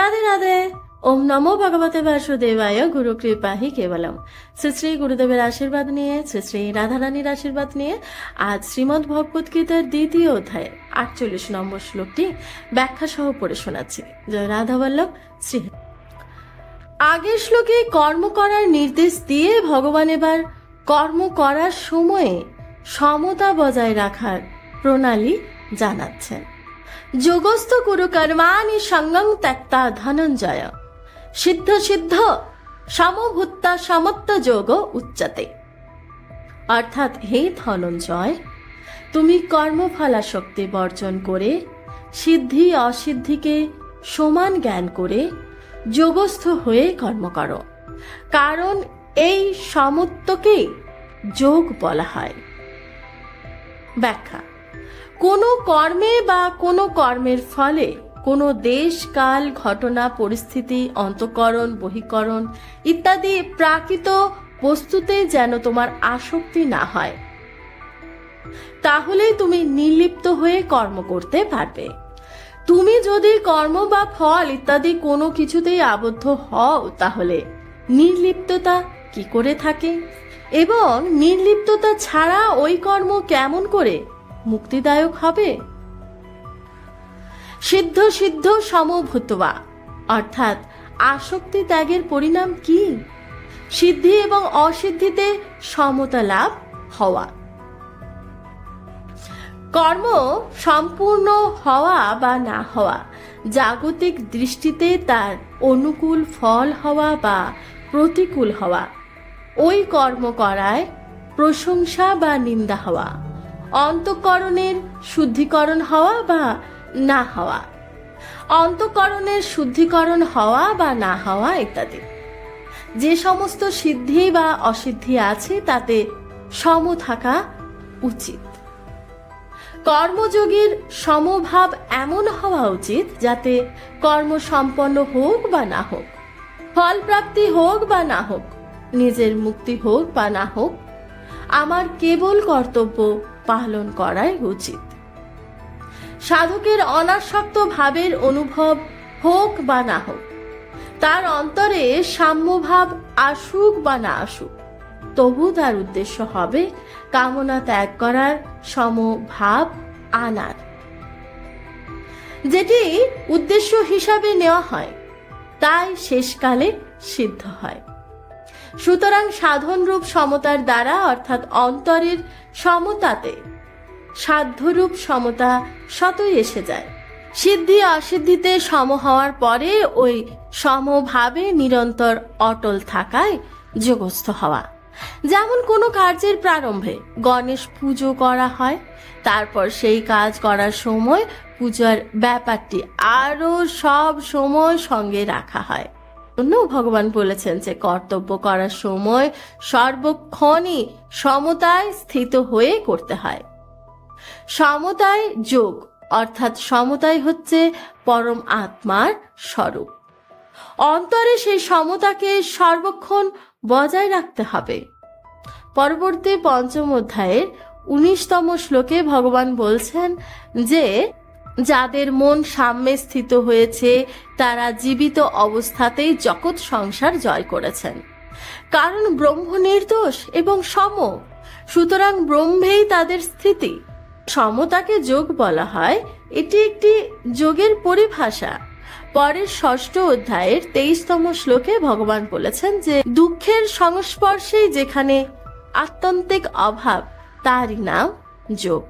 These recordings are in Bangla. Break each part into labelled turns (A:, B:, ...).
A: রাধে রাধে। ওম নমো ভগবতে বাসুদেবায়। গুরু কৃপা হি কেবলম। শ্রী শ্রী গুরুদেবের আশীর্বাদ নিয়ে, শ্রী শ্রী রাধারানীর আশীর্বাদ নিয়ে আজ শ্রীমদ্ ভগবত গীতার দ্বিতীয় অধ্যায়ের 48 নম্বর শ্লোকটি ব্যাখ্যা সহ পড়ে শোনাচ্ছি। জয় রাধা বল্লভ শ্রী। আগের শ্লোকে কর্ম করার নির্দেশ দিয়ে ভগবান এবার কর্ম করার সময়ে সমতা বজায় রাখার প্রণালী জানাচ্ছেন। যোগস্থ কুরু কর্মাণি সঙ্গং ত্যক্তা ধনঞ্জয় সিদ্ধ সিদ্ধ সমভূতা সমত্ব যোগ উচ্চতে। অর্থাৎ হে ধনঞ্জয়, তুমি কর্মফলাসক্তি বর্জন করে সিদ্ধি অসিদ্ধিকে সমান জ্ঞান করে যোগস্থ হয়ে কর্ম করো, কারণ এই সমত্বকেই যোগ বলা হয়। ব্যাখ্যা: কোনো কর্মে বা কোনো কর্মের ফলে কোনো দেশ কাল ঘটনা পরিস্থিতি অন্তঃকরণ বহিঃকরণ ইত্যাদি প্রাকৃত বস্তুতে যেন তোমার আসক্তি না হয়, তাহলেই তুমি নির্লিপ্ত হয়ে কর্ম করতে পারবে। তুমি যদি কর্ম বা ফল ইত্যাদি কোনো কিছুতেই আবদ্ধ হও, তাহলে নির্লিপ্ততা কি করে থাকে এবং নির্লিপ্ততা ছাড়া ওই কর্ম কেমন করে মুক্তিদায়ক হবে? সিদ্ধ সিদ্ধ সমভূতবা অর্থাৎ আসক্তি ত্যাগের পরিণাম কি? সিদ্ধি এবং অসিদ্ধিতে সমতা লাভ হওয়া। কর্ম সম্পূর্ণ হওয়া বা না হওয়া, জাগতিক দৃষ্টিতে তার অনুকূল ফল হওয়া বা প্রতিকূল হওয়া, ওই কর্ম করায় প্রশংসা বা নিন্দা হওয়া, অন্তঃকরণের শুদ্ধিকরণ হওয়া বা না হওয়া, অন্তঃকরণের শুদ্ধিকরণ হওয়া বা না হওয়া ইত্যাদি। যে সমস্ত সিদ্ধি বা অসিদ্ধি আছে তাতে সম থাকা উচিত। কর্মযোগীর সমভাব এমন হওয়া উচিত যাতে কর্ম সম্পন্ন হোক বা না হোক, ফল প্রাপ্তি হোক বা না হোক, নিজের মুক্তি হোক বা না হোক, আমার কেবল কর্তব্য পালন করাই উচিত। সাধকের অনাসক্ত ভাবের অনুভব হোক বা না হোক, তার অন্তরে সাম্যভাব আসুক বা না আসুক, তবু তার উদ্দেশ্য হবে কামনা ত্যাগ করার সমভাব আনার। যেটি উদ্দেশ্য হিসাবে নেওয়া হয় তাই শেষকালে সিদ্ধ হয়। সুতরাং সাধনরূপ সমতার দ্বারা অর্থাৎ অন্তরের সমতাতে সাধ্যরূপ সমতা স্বতই এসে যায়। সিদ্ধি অসিদ্ধিতে সম হওয়ার পরে ওই সমভাবে নিরন্তর অটল থাকায় যোগস্থ হওয়া। যেমন কোনো কার্যের প্রারম্ভে গণেশ পুজো করা হয়, তারপর সেই কাজ করার সময় পূজার ব্যাপারটি আরো সব সময় সঙ্গে রাখা হয়। ভগবান বলেছেন যে কর্তব্য করার সময় সর্বক্ষণই সমতায় স্থিত হয়ে করতে হয়। সমতায় যোগ অর্থাৎ সমতাই হচ্ছে পরম আত্মার স্বরূপ। অন্তরে সেই সমতাকে সর্বক্ষণ বজায় রাখতে হবে। পরবর্তী পঞ্চম অধ্যায়ের 19তম শ্লোকে ভগবান বলছেন যে যাদের মন সাম্যে স্থিত হয়েছে তারা জীবিত অবস্থাতেই জগৎ সংসার জয় করেছেন, কারণ ব্রহ্ম নির্দোষ এবং সম, সুতরাং ব্রহ্মেই তাদের স্থিতি। সমতাকে যোগ বলা হয়, এটি একটি যোগের পরিভাষা। পরের 6ষ্ঠ অধ্যায়ের 23তম শ্লোকে ভগবান বলেছেন যে দুঃখের সংস্পর্শেই যেখানে আত্যন্তিক অভাব, তারই নাম যোগ।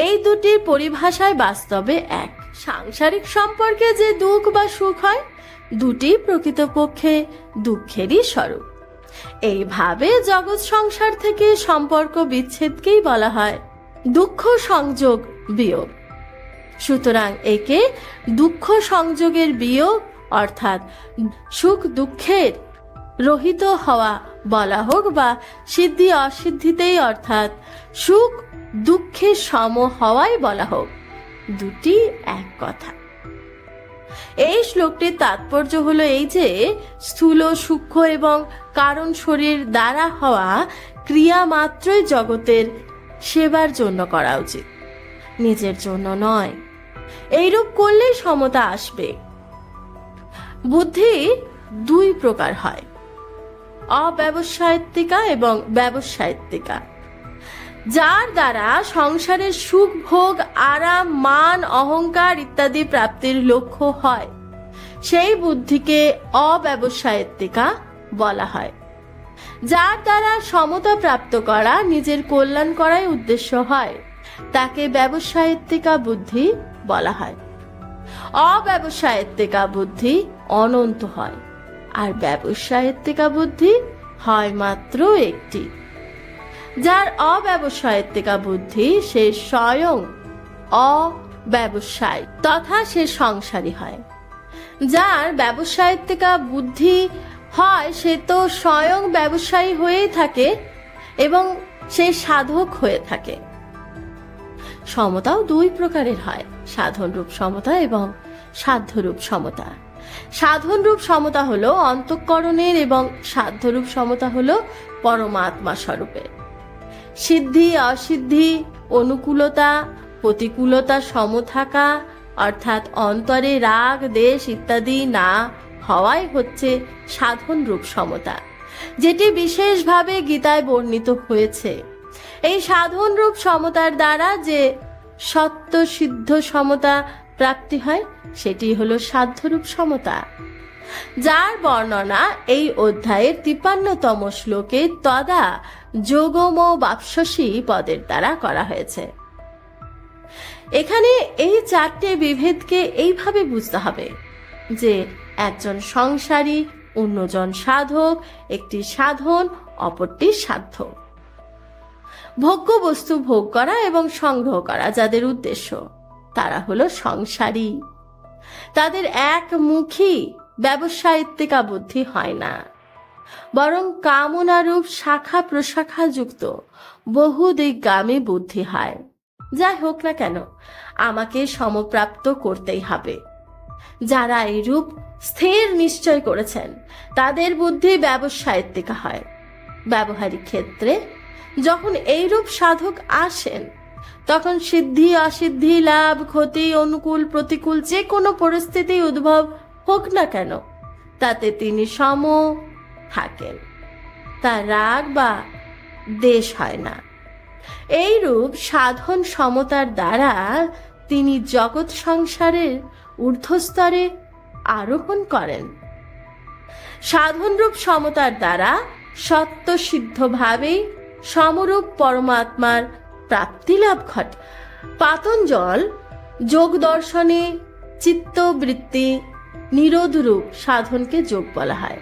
A: এই দুটির পরিভাষায় বাস্তবে এক। সাংসারিক সম্পর্কে যে দুঃখ বা সুখ হয়, দুটি প্রকৃতপক্ষে দুঃখেরই স্বরূপ। এইভাবে জগৎ সংসার থেকে সম্পর্ক বিচ্ছেদকেই বলা হয় দুঃখ সংযোগ বিয়োগ। সুতরাং একে দুঃখ সংযোগের বিয়োগ অর্থাৎ সুখ দুঃখের রহিত হওয়া বলা হোক বা সিদ্ধি অসিদ্ধিতেই অর্থাৎ সুখ দুঃখের সম হওয়াই বলা হোক, দুটি এক কথা। এই শ্লোকটির তাৎপর্য হলো এই যে স্থূল সূক্ষ্ম এবং কারণ শরীর দ্বারা হওয়া ক্রিয়া মাত্রই জগতের সেবার জন্য করা উচিত, নিজের জন্য নয়। এইরূপ করলেই সমতা আসবে। বুদ্ধি দুই প্রকার হয়, অব্যবসায়িকা এবং ব্যবসায়িকা। যার দ্বারা সংসারের সুখ ভোগ, আরাম, মান, অহংকার ইত্যাদি প্রাপ্তির লক্ষ্য হয়, সেই বুদ্ধিকে অব্যবসায়িকা বলা হয়। যার দ্বারা সমতা প্রাপ্ত করা, নিজের কল্যাণ করাই উদ্দেশ্য হয়, তাকে ব্যবসায়িকা বুদ্ধি বলা হয়। অব্যবসায়িকা বুদ্ধি অনন্ত হয়, আর ব্যবসায়িকা বুদ্ধি হয় মাত্র একটি। যার অব্যবসায়িকা বুদ্ধি, সে স্বয়ং অব্যবসায়ী তথা সে সংসারী হয়। যার ব্যবসায়িকা বুদ্ধি হয়, সে তো স্বয়ং ব্যবসায়ী হয়েই থাকে এবং সে সাধক হয়ে থাকে। সমতাও দুই প্রকারের হয়, সাধন রূপ সমতা এবং সাধ্যরূপ সমতা। সাধন রূপ সমতা হলো অন্তঃকরণের এবং সাধ্যরূপ সমতা হলো পরমাত্মা স্বরূপের। সিদ্ধি, অসিদ্ধি, অনুকূলতা, প্রতিকূলতা সম থাকা, অর্থাৎ অন্তরে রাগ, দেশ ইত্যাদি না হওয়াই হচ্ছে সাধন রূপ সমতা, যেটি বিশেষভাবে গীতায় বর্ণিত হয়েছে। এই সাধন রূপ সমতার দ্বারা যে সত্য সিদ্ধ সমতা প্রাপ্তি হয়, সেটি হলো সাধ্যরূপ সমতা, যার বর্ণনা এই অধ্যায়ের 53তম শ্লোকে তদা যোগম বাপসসি পদের দ্বারা করা হয়েছে। এখানে এই চারটে বিভেদকে এইভাবে বুঝতে হবে যে একজন সংসারী, অন্যজন সাধক, একটি সাধন, অপরটি সাধ্য। ভোগ্য বস্তু ভোগ করা এবং সংগ্রহ করা যাদের উদ্দেশ্য, তারা হলো সংসারী। তাদের একমুখী ব্যবসায়িকা বুদ্ধি হয় না, বরং কামনারূপ শাখা প্রশাখা যুক্ত বহুদিকগামী বুদ্ধি হয়। যাই হোক না কেন, আমাকে সমপ্রাপ্ত করতেই হবে। যারা এইরূপ স্থির নিশ্চয় করেছেন, তাদের বুদ্ধি ব্যবসায়িকা হয়। ব্যবহারিক ক্ষেত্রে যখন এইরূপ সাধক আসেন, তখন সিদ্ধি, অসিদ্ধি, লাভ, ক্ষতি, অনুকূল, প্রতিকূল যে কোনো পরিস্থিতি উদ্ভব হোক না কেন, তাতে তিনি সম থাকেন, তার রাগ বা দেশ হয় না। এইরূপ সাধন সমতার দ্বারা তিনি জগৎ সংসারের ঊর্ধ্বস্তরে আরোহণ করেন। সাধনরূপ সমতার দ্বারা সত্য সিদ্ধভাবেই সমরূপ পরমাত্মার প্রাপ্তি লাভ ঘটে। পাতঞ্জল যোগ দর্শনে চিত্তবৃত্তি নিরোধরূপ সাধনকে যোগ বলা হয়।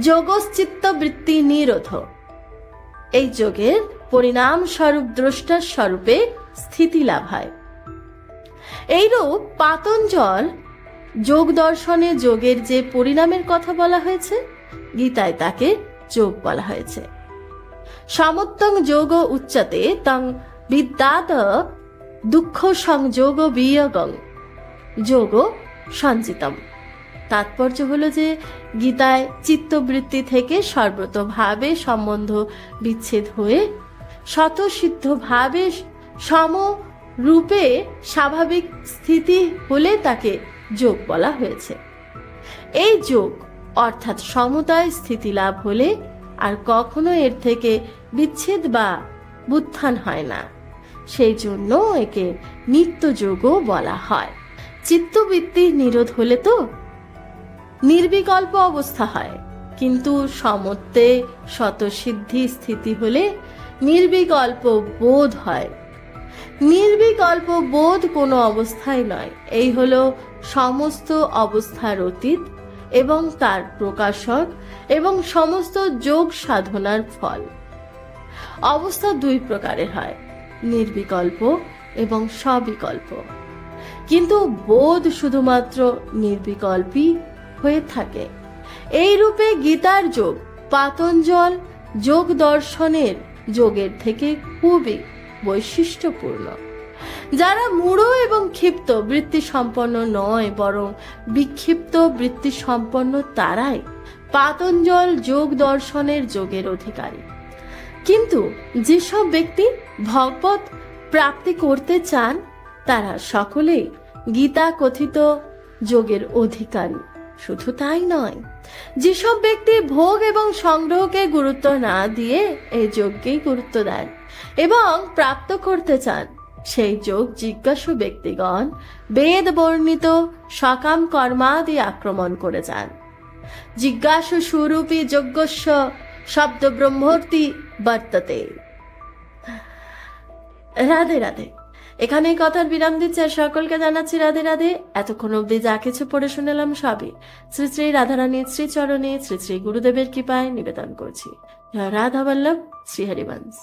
A: যোগশ্চিত্তবৃত্তি নিরোধ, এই যোগের পরিণাম স্বরূপ দ্রষ্টার স্বরূপে স্থিতি লাভ হয়। এইরূপ পাতঞ্জল যোগ দর্শনে যোগের যে পরিণামের কথা বলা হয়েছে, গীতায় তাকে যোগ বলা হয়েছে। সমত্তং যোগ উচ্যতে তং বিদ্যাত দুঃখ সংযোগ বিয়োগং যোগ সঞ্চিতম। তাৎপর্য হলো যে গীতায় চিত্তবৃত্তি থেকে সর্বতভাবে সম্বন্ধ বিচ্ছেদ হয়ে স্বতঃসিদ্ধভাবে সমরূপে স্বাভাবিক স্থিতি হলে তাকে যোগ বলা হয়েছে। এই যোগ অর্থাৎ সমতায় স্থিতি লাভ হলে আর কখনো এর থেকে বিচ্ছেদ বা বুত্থান হয় না, সেই জন্য একে নিত্য যোগও বলা হয়। চিত্তবৃত্তি নিরোধ হলে তো নির্বিকল্প অবস্থা হয়, কিন্তু সমত্বে স্বতঃসিদ্ধি স্থিতি হলে নির্বিকল্প বোধ হয়। নির্বিকল্প বোধ কোনো অবস্থায় নয়, এই হলো সমস্ত অবস্থার অতীত এবং তার প্রকাশক এবং সমস্ত যোগ সাধনার ফল। অবস্থা দুই প্রকারের হয়, নির্বিকল্প এবং সবিকল্প, কিন্তু বোধ শুধুমাত্র নির্বিকল্পই হয়ে থাকে। এই রূপে গীতার যোগ পাতঞ্জল যোগ দর্শনের যোগের থেকে খুবই বৈশিষ্ট্যপূর্ণ। যারা মূঢ় এবং ক্ষিপ্ত বৃত্তি সম্পন্ন নয়, বরং বিক্ষিপ্ত বৃত্তি সম্পন্ন, তারাই পাতঞ্জল যোগ দর্শনের যোগের অধিকারী। কিন্তু যেসব ব্যক্তি ভগবত প্রাপ্তি করতে চান, তারা সকলেই গীতা কথিত যোগের অধিকারী। শুধু তাই নয়, যেসব ব্যক্তি ভোগ এবং সংগ্রহকে গুরুত্ব না দিয়ে এই যজ্ঞেই গুরুত্ব দেন এবং প্রাপ্ত করতে চান, সেই যোগ জিজ্ঞাসু ব্যক্তিগণ বেদ বর্ণিত সকাম কর্মাদি আক্রমণ করে যান। জিজ্ঞাসু স্বরূপী যজ্ঞস্য শব্দ ব্রহ্মর্তি বর্ততে। রাধে রাধে। এখানে কথার বিরাম দিচ্ছি আর সকলকে জানাচ্ছি রাধে রাধে। এতক্ষণ অব্দি যা কিছু পড়ে শুনলাম সবই শ্রী শ্রী রাধারানীর শ্রীচরণে শ্রী শ্রী গুরুদেবের কৃপায় নিবেদন করছি। রাধা বল্লভ, শ্রী হরিবংশ।